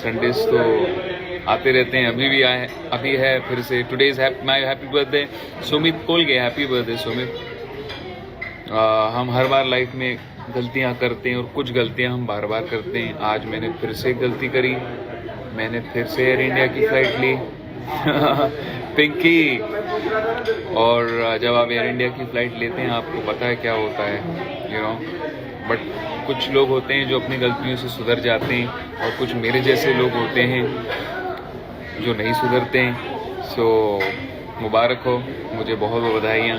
Sundays तो आते रहते हैं, अभी भी आए, अभी है फिर से। Today is my happy birthday Sumit कोल गए, हैप्पी बर्थडे सुमित। हम हर बार लाइफ में गलतियां करते हैं और कुछ गलतियां हम बार बार करते हैं। आज मैंने फिर से गलती करी, मैंने फिर से एयर इंडिया की फ़्लाइट ली पिंकी। और जब आप एयर इंडिया की फ़्लाइट लेते हैं आपको पता है क्या होता है, यू नो। बट कुछ लोग होते हैं जो अपनी गलतियों से सुधर जाते हैं और कुछ मेरे जैसे लोग होते हैं जो नहीं सुधरते हैं। सो मुबारक हो, मुझे बहुत बहुत बधाइयाँ।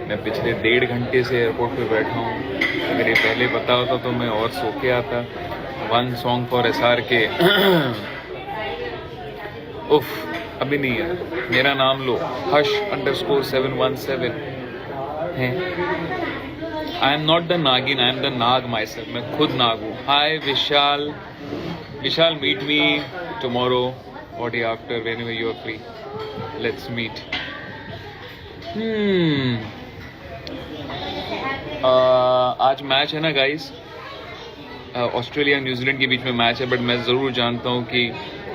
मैं पिछले 1.5 घंटे से एयरपोर्ट पे बैठा हूँ। अगर ये पहले पता होता तो मैं और सो के आता। वन सॉन्ग फॉर एसआर के उफ, अभी नहीं है। मेरा नाम लो, hush_717 है। आई एम नॉट द नागिन, आई एम द नाग माई सेल्फ। मैं खुद नाग हूँ। Hi Vishal, Vishal meet me tomorrow or day after, whenever you are free, let's meet. आज मैच है ना गाइस, ऑस्ट्रेलिया न्यूजीलैंड के बीच में मैच है। बट मैं ज़रूर जानता हूँ कि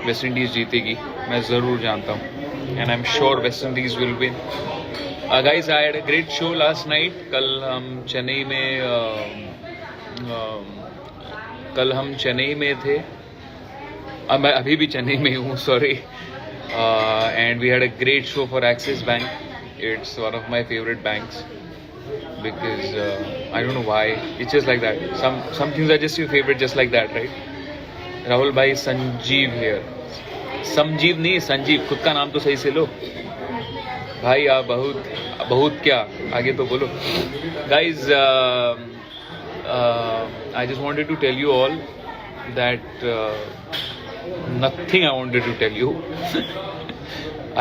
वेस्ट इंडीज़ जीतेगी, मैं ज़रूर जानता हूँ। And I am sure West Indies will win. Guys I had a great show last night. कल हम चेन्नई में थे। अब मैं अभी भी चेन्नई में हूँ, sorry. And we had a great show for Axis Bank. It's one of my favourite banks because I don't know why, it's just like that. Some things are just your favorite just like that, right? Rahul bhai, Sanjeev here. Sanjeev नहीं, संजीव। खुद का नाम तो सही से लो भाई। आप बहुत क्या आगे तो बोलो। Guys I just wanted to tell you all that nothing I wanted to tell you.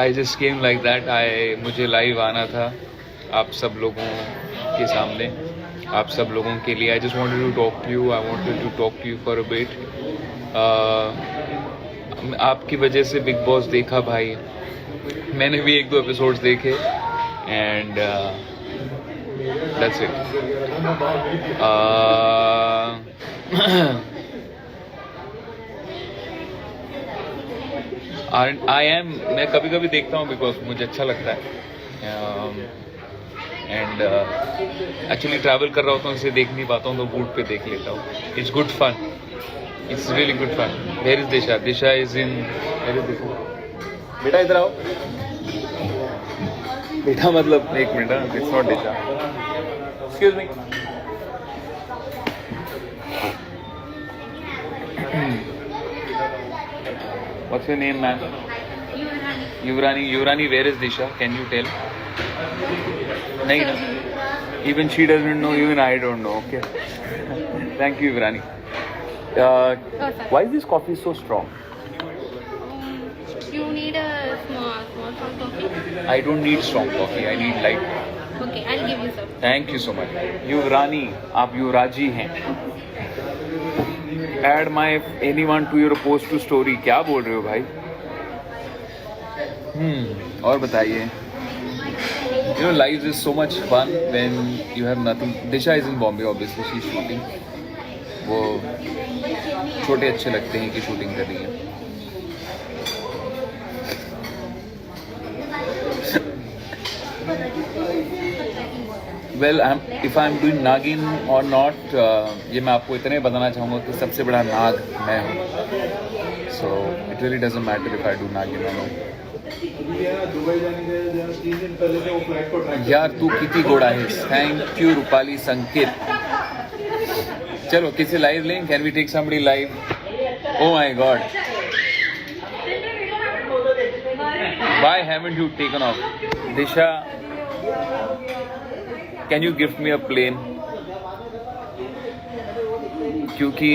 I just came like that. मुझे लाइव आना था आप सब लोगों के सामने, आप सब लोगों के लिए। I just wanted to talk to you. I wanted to talk to you for a bit. आपकी वजह से बिग बॉस देखा भाई। मैंने भी 1-2 एपिसोड्स देखे एंड that's it. मैं कभी कभी देखता हूँ बिकॉज मुझे अच्छा लगता है। एंड एक्चुअली ट्रैवल कर रहा होता हूँ, इसे देख नहीं पाता हूँ तो बूट पे देख लेता हूँ। It's good fun, it's really good fun. Where is Disha? Disha is in, where is Disha? बेटा इधर आओ। बेटा मतलब एक minute, it's not Disha, excuse me. What's your name ma'am? Yuvrani. Yuvrani, where is Disha? Can you tell? नहीं ना, even she doesn't know, even I don't know. Okay. Thank you, Ivrani. Why is this coffee so strong? You need a small coffee? I don't need strong coffee. I need light. Okay, I'll give you some. Thank you so much. Yuvrani, आप युवराजी हैं। Add my anyone to your post to story. क्या बोल रहे हो भाई? और बताइए। You know, life is so much fun when you have nothing. Disha is in Bombay, obviously she's shooting. वो छोटे अच्छे लगते हैं कि शूटिंग कर रही है। Well, if I'm doing नागिन or not, ये मैं आपको इतने बताना चाहूँगा कि सबसे बड़ा नाग मैं हूँ। So it really doesn't matter if I do नागिन or not. यार तू कितनी गोड़ा है। थैंक यू रूपाली संकेत। चलो किसी लाइव लें? Can we take somebody live? Oh my God, why haven't you taken off? Disha, can you gift me a plane? क्योंकि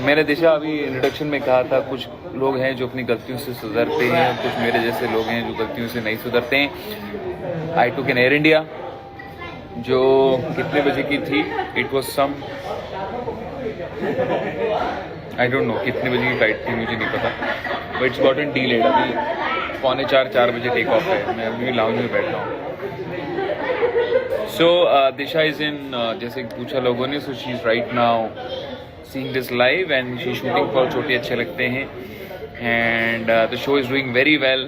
मैंने दिशा अभी इंट्रोडक्शन में कहा था, कुछ लोग हैं जो अपनी गलतियों से सुधरते हैं, कुछ मेरे जैसे लोग हैं जो गलतियों से नहीं सुधरते हैं। I took an Air India जो कितने बजे की थी? It was some, I don't know कितने बजे की फ्लाइट थी, मुझे नहीं पता। But it's gotten delayed. अभी 3:45-4 बजे टेक ऑफ है। मैं अभी लाउंज में बैठा हूँ। सो दिशा इज इन, जैसे पूछा लोगों ने, so she is right now seeing this live and she shooting for छोटे अच्छे लगते हैं। and the show is doing very well.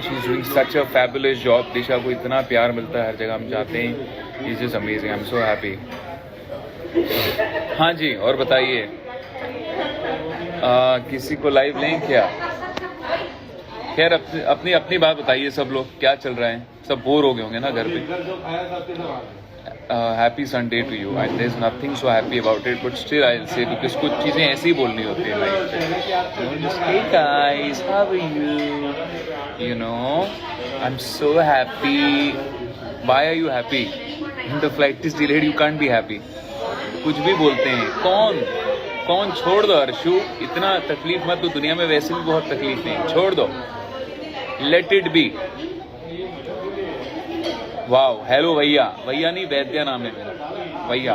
She's doing such a fabulous job. दिशा को इतना प्यार मिलता है हर जगह हम जाते हैं. It's just amazing. I'm so happy. हाँ जी, और बताइए, किसी को लाइव लें क्या? खैर अपनी अपनी बात बताइए. सब लोग क्या चल रहा है? सब बोर हो गए होंगे ना घर पे. Happy Sunday to you. And there is nothing so happy about it, but still I will say, because कुछ चीज़ें ऐसी ही बोलनी होती है लाइफ में. Hey guys, how are you? You know, I am so happy. Why are you happy? The flight is delayed, you can't be happy. कुछ भी बोलते हैं. कौन छोड़ दो अर्शु, इतना तकलीफ मत दो. दुनिया में वैसे भी बहुत तकलीफ है, छोड़ दो. Let it be. Wow, hello भैया. भैया नहीं, वैद्या नाम है मेरा, भैया.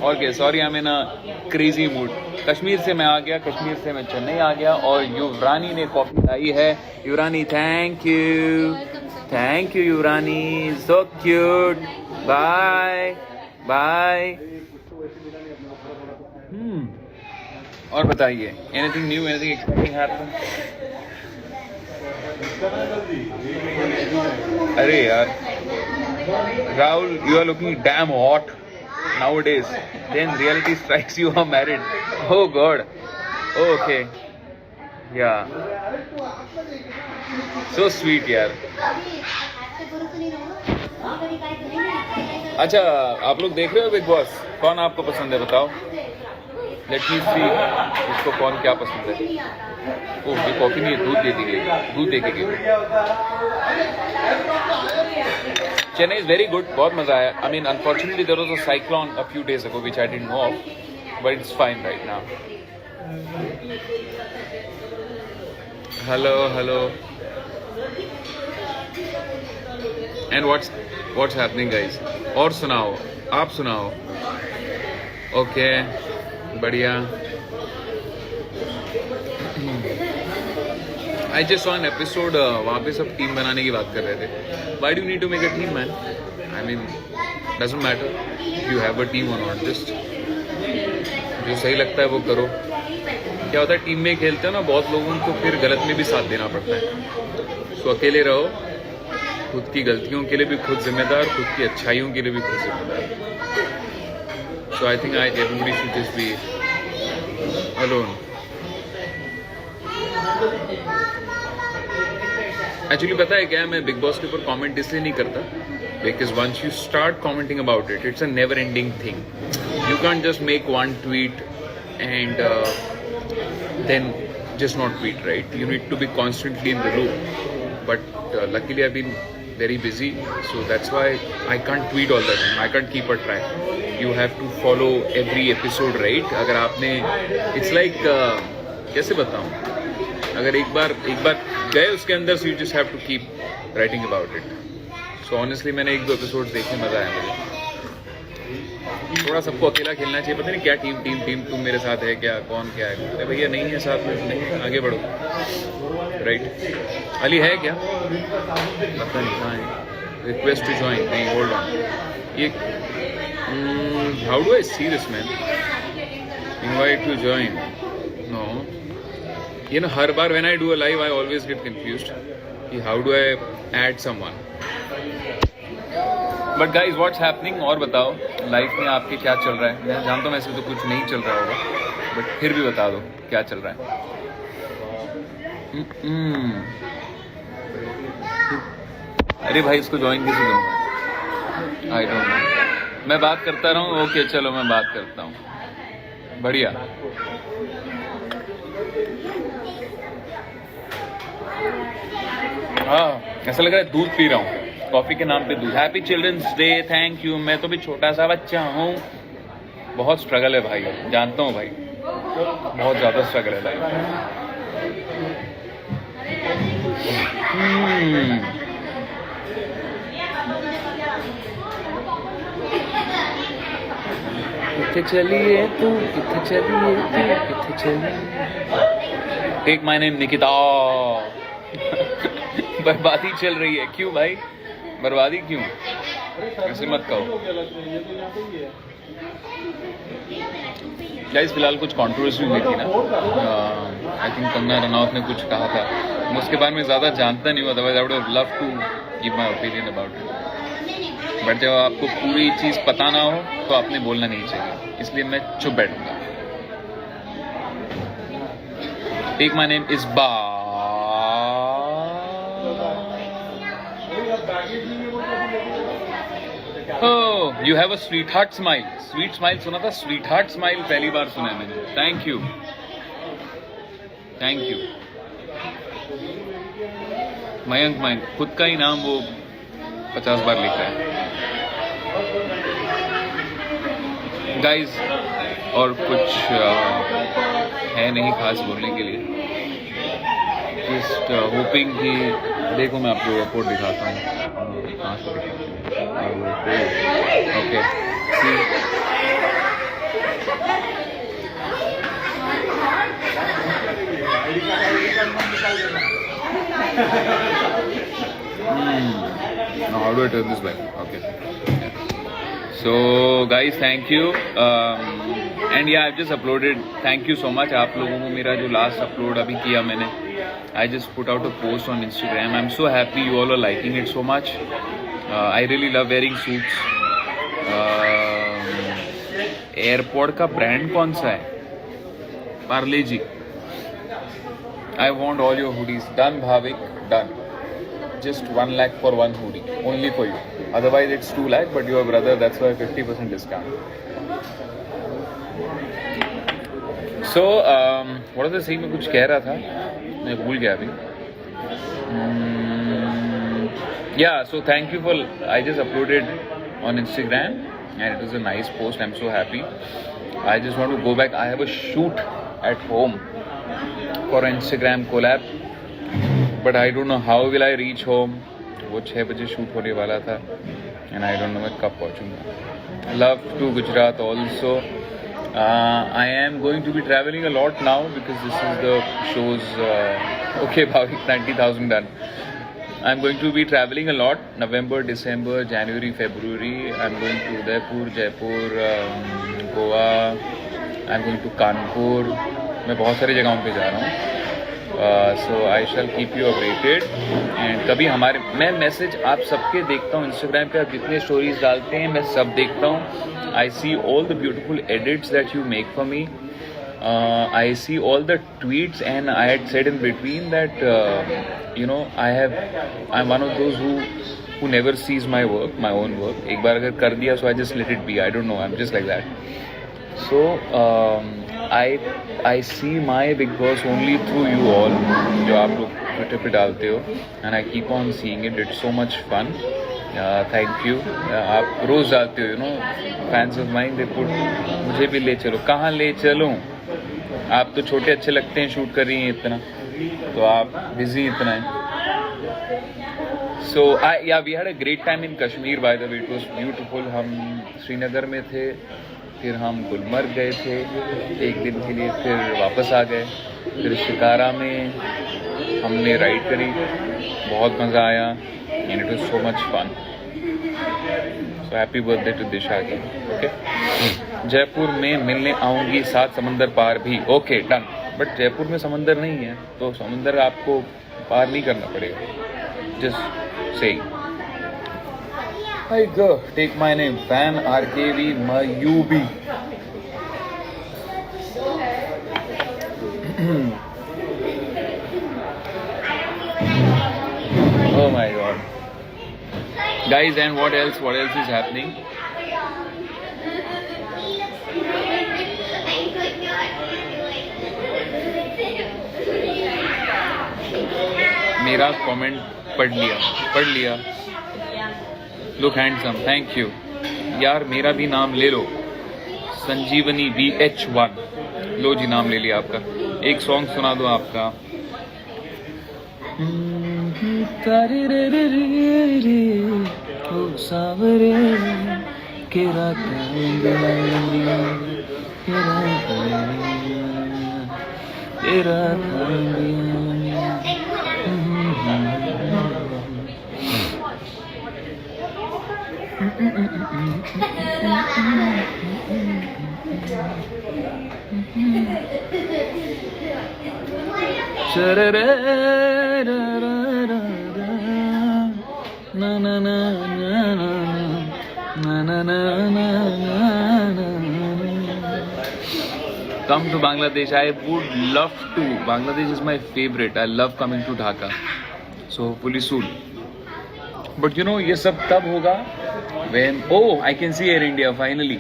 और क्या, sorry, I am in a crazy mood. Kashmir से मैं आ गया, कश्मीर से मैं चेन्नई आ गया, और युवरानी ने कॉफी लाई है. Yuvrani, thank you Yuvrani, so cute. Bye bye. और बताइए, anything new, anything exciting happen? अरे यार Rahul, you are looking damn hot nowadays. Then reality strikes, you are married. Oh God. Okay. Yeah. So sweet यार. अच्छा, आप लोग देख रहे हो बिग बॉस? कौन आपको पसंद है बताओ? लेट मी सी इसको कौन क्या पसंद है. ओह, ये कॉफी नहीं है, दूध दे दी गई, दूध दे के गई. चेन्नई इज वेरी गुड, बहुत मजा आया. I mean unfortunately there was a cyclone a few days ago which I didn't know of, but it's fine right now. Hello. And what's happening guys? और सुनाओ, आप सुनाओ. ओके, बढ़िया. I just saw an episode, वहाँ पे सब team बनाने की बात कर रहे थे. Why do you need to make a team man? I mean doesn't matter you have a team और नॉट. जस्ट जो सही लगता है वो करो. क्या होता है, टीम में खेलते हो ना, बहुत लोगों को फिर गलत में भी साथ देना पड़ता है. सो अकेले रहो, खुद की गलतियों के लिए भी खुद जिम्मेदार, खुद की अच्छाइयों के लिए भी खुद जिम्मेदार. So I think everybody should just be alone. Actually पता है क्या, मैं बिग बॉस के ऊपर कमेंट इसलिए नहीं करता because once you start commenting about it, it's a never ending thing. You can't just make one tweet and then just not tweet, right? You need to be constantly in the loop. But luckily I've been very busy, so that's why I can't tweet all the time. I can't keep a track. You have to follow every episode, right? अगर आपने, it's like कैसे बताऊँ, अगर एक बार गए उसके अंदर, so you just have to keep writing about it. So honestly मैंने 1-2 एपिसोड देखे, मजा आया मुझे. थोड़ा सबको अकेला खेलना चाहिए. पता नहीं क्या टीम तुम मेरे साथ है क्या, कौन क्या है? अरे भैया नहीं है साथ में, नहीं, आगे बढ़ो. राइट. अली है क्या? पता नहीं कहाँ है. रिक्वेस्ट टू ज्वाइन, नहीं, होल्ड ऑन. ये how do I see this, man? Invite to join. No. You know, her bar when I do a live, I always get confused. How do I add someone? But guys, what's happening? और बताओ, life में आपके क्या चल रहा है? मैं जानता हूँ वैसे तो कुछ नहीं चल रहा होगा, बट फिर भी बता दो क्या चल रहा है. अरे भाई, इसको ज्वाइन कैसे करूँगा? आई डोंट नो. मैं बात करता रहूँ. ओके चलो, मैं बात करता हूँ. बढ़िया. हाँ, ऐसा लग रहा है दूध पी रहा हूँ, कॉफी के नाम पे दूध. Happy children's day. Thank you. मैं तो भी छोटा सा बच्चा हूँ. बहुत स्ट्रगल है भाई, जानता हूँ भाई, बहुत ज़्यादा स्ट्रगल है लाइफ में. किथे चलिए तू, किथे चलिए तू, किथे चलिए. Take my name Nikita. बर्बादी चल रही है. क्यों भाई, बर्बादी क्यों? ऐसे मत कहो. गाइस फिलहाल कुछ कंट्रोवर्सी हुई थी ना, I think time Kangana Ranaut ने कुछ कहा था, मैं उसके बारे में ज़्यादा जानता नहीं हूँ, otherwise I would have love to give my opinion about it, but जब आपको पूरी चीज़ पता ना हो तो आपने बोलना नहीं चाहिए, इसलिए मैं चुप बैठूंगा. टेक माई नेम इज बा. Oh, you have a sweetheart smile. Sweet smile सुना था, sweetheart smile पहली बार सुना है मैंने. Thank you. Thank you. Mayank Mayank खुद का ही नाम वो 50 बार लिखा है. Guys, और कुछ है नहीं खास बोलने के लिए. Just hoping कि देखो मैं आपको एयरपोर्ट दिखाता हूँ. कहाँ से दिखाता हूँ? Okay. See. Now how do I turn this back? Okay. Yeah. So guys, thank you. And yeah, I've just uploaded. Thank you so much. आप लोगों को मेरा जो last upload अभी किया मैंने. I just put out a post on Instagram. I'm so happy you all are liking it so much. I really love wearing suits. Airport का brand कौन सा है? पार्ले जी. I want all your hoodies. Done, Bhavik. Done. Just 1 lakh for one hoodie. Only for you. Otherwise it's 2 lakh, but your brother, that's why 50% discount. So, what was I saying? मैं कुछ कह रहा था, मैं भूल गया अभी. Yeah, so thank you for. I just uploaded on Instagram, and it was a nice post. I'm so happy. I just want to go back. I have a shoot at home for an Instagram collab, but I don't know how will I reach home. वो 6 बजे shoot होने वाला था, and I don't know मैं कब पहुँचूँगा. Love to Gujarat also. I am going to be traveling a lot now because this is the show's. Okay, Bhavik, 90,000 done. I'm going to be traveling a lot. November, December, January, February. I'm going to Udaipur, Jaipur, Goa. I'm going to Kanpur. मैं बहुत सारी जगहों पे जा रहा हूँ. So I shall keep you updated. And कभी हमारे मैं मैसेज आप सबके देखता हूँ Instagram पे, आप जितने स्टोरीज डालते हैं मैं सब देखता हूँ. I see all the beautiful edits that you make for me. I see all the tweets, and I had said in between that you know I'm one of those who never sees my work, my own work. एक बार अगर कर दिया so I just let it be. I don't know, I'm just like that. So I see my Big Boss only through you all, जो आप लोग Twitter पे डालते हो, and I keep on seeing it. It's so much fun. Thank you. आप रोज डालते हो, you know, fans of mine they put मुझे भी ले चलो. कहाँ ले चलूँ? आप तो छोटे अच्छे लगते हैं, शूट कर रही हैं इतना, तो आप बिजी इतना है. So yeah, we had a great time in Kashmir, by the way. It was beautiful. हम श्रीनगर में थे, फिर हम गुलमर्ग गए थे एक दिन के लिए, फिर वापस आ गए. फिर शिकारा में हमने राइड करी, बहुत मज़ा आया, and it was so much fun. So happy birthday to Disha again. Okay. Jaipur में मिलने आऊँगी, 7 समंदर पार भी. Okay done. बट जयपुर में समंदर नहीं है, तो समंदर आपको पार नहीं करना पड़ेगा. Just say Hi girl, take my name. Fan RKV Mayubi. Oh my god. Guys, and what else is happening? मेरा कमेंट पढ़ लिया. लुक हैंडसम, थैंक यू यार. मेरा भी नाम ले लो, संजीवनी BH1. लो जी, नाम ले लिया आपका. एक सॉन्ग सुना दो आपका. Come to Bangladesh. I would love to. Bangladesh is my favorite. I love coming to Dhaka. So hopefully soon. But you know, ये सब तब होगा when I can see Air India finally.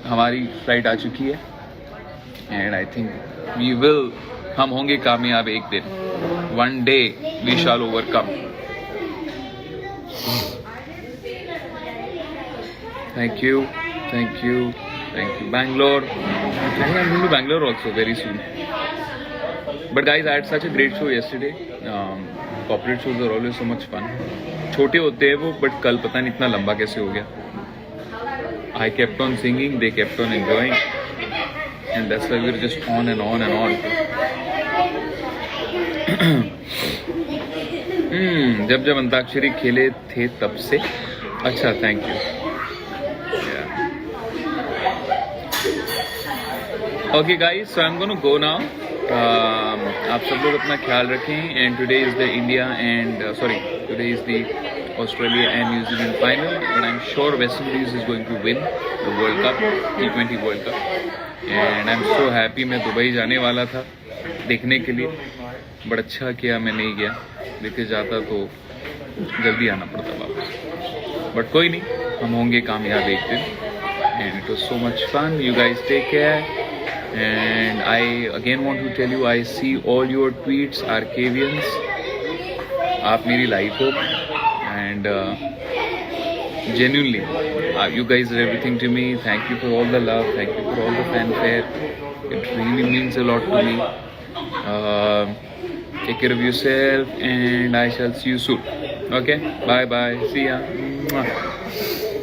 हमारी फ्लाइट आ चुकी है and I think हम होंगे कामयाब एक दिन. One day we shall overcome. Thank you, Bangalore. I think I'm going to Bangalore also very soon. But guys, I had such a great show yesterday. Corporate shows are always so much fun. छोटे होते हैं वो, but कल पता नहीं इतना लंबा कैसे हो गया. I kept on singing, they kept on enjoying, and that's why we're just on and on and on. जब अंताक्षरी खेले थे तब से. अच्छा, thank you. Okay guys, so I'm going to go now. आप सब लोग अपना ख्याल रखें. And today is the today is the Australia and New Zealand final. But I'm sure West Indies is going to win the World Cup, T20 World Cup. And I'm so happy. मैं Dubai जाने वाला था देखने के लिए. बड़ा अच्छा किया मैं नहीं गया. लेके जाता तो जल्दी आना पड़ता वापस. But कोई नहीं, हम होंगे कामयाब एक दिन. And it was so much fun. You guys take care. And I again want to tell you, I see all your tweets, Arcavians. आप मेरी लाइफ हो. And genuinely, you guys are everything to me. Thank you for all the love. Thank you for all the fanfare. It really means a lot to me. Take care of yourself, and I shall see you soon. Okay? Bye bye. See ya. Mwah.